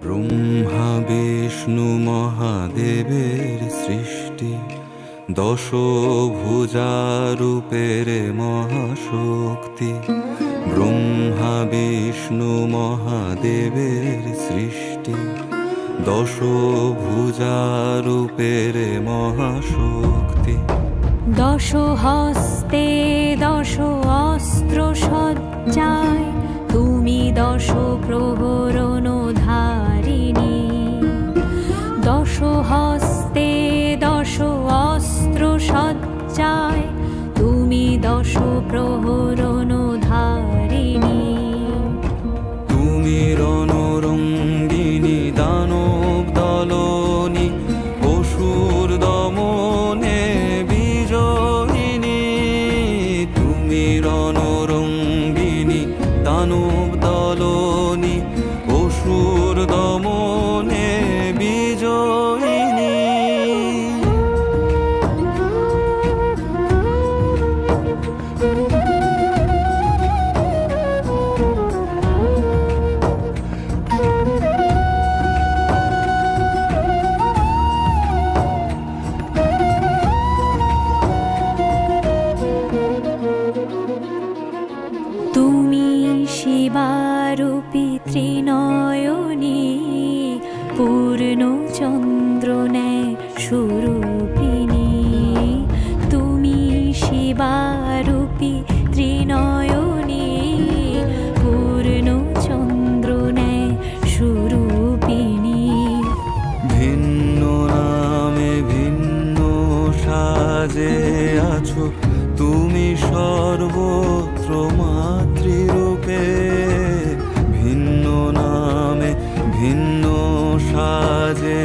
ব্রহ্মা বিষ্ণু মহাদেবের সৃষ্টি, দশভুজারূপের মহাশক্তি। ব্রহ্মা বিষ্ণু মহাদেবের সৃষ্টি, দশভুজারূপের মহাশক্তি। দশ হস্তে দশ অস্ত্র সজ্জায়, তুমি দশ প্রহরণ ধারিণী। দশ হস্তে দশ অস্ত্র সজ্জায়, তুমি দশ প্রহরণ ধারিণী। তুমি রণরঙ্গিনী, দানব দলনী, অসুর দমনে বিজয়িনী। তুমি রণরঙ্গিনী, দানব দলনী, অসুর দমনে বিজয়িনী। তুমি শিবারূপী ত্রিনয়নী, পূর্ণ চন্দ্র ন্যায় স্বরূপিণী। তুমি শিবারূপী ত্রিনয়নী, পূর্ণ চন্দ্র ন্যায় স্বরূপিণী। ভিন্ন নামে ভিন্ন সাজে আছো, তুমি সর্বত্র মাতৃরূপে। ভিন্ন নামে ভিন্ন সাজে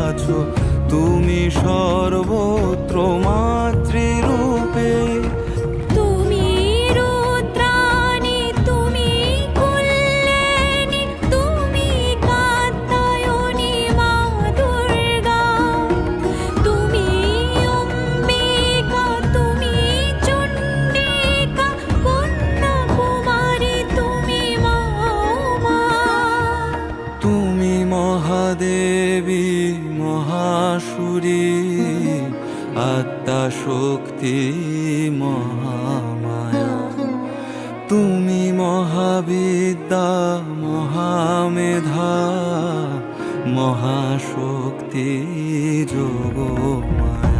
আছো, তুমি সর্বত্র মাতৃরূপে। তুমি রুদ্রাণী, তুমি কল্যাণী, তুমি কাত্যায়নী মা দুর্গা। তুমি অম্বিকা, তুমি চণ্ডিকা, কন্যা কুমারী, তুমি মা উমা। তুমি মহাদেবী, মহাসুরী, আদ্যা শক্তি, মহামায়া। তুমি মহাবিদ্যা, মহামেধা, মহাশক্তি, যোগমায়া।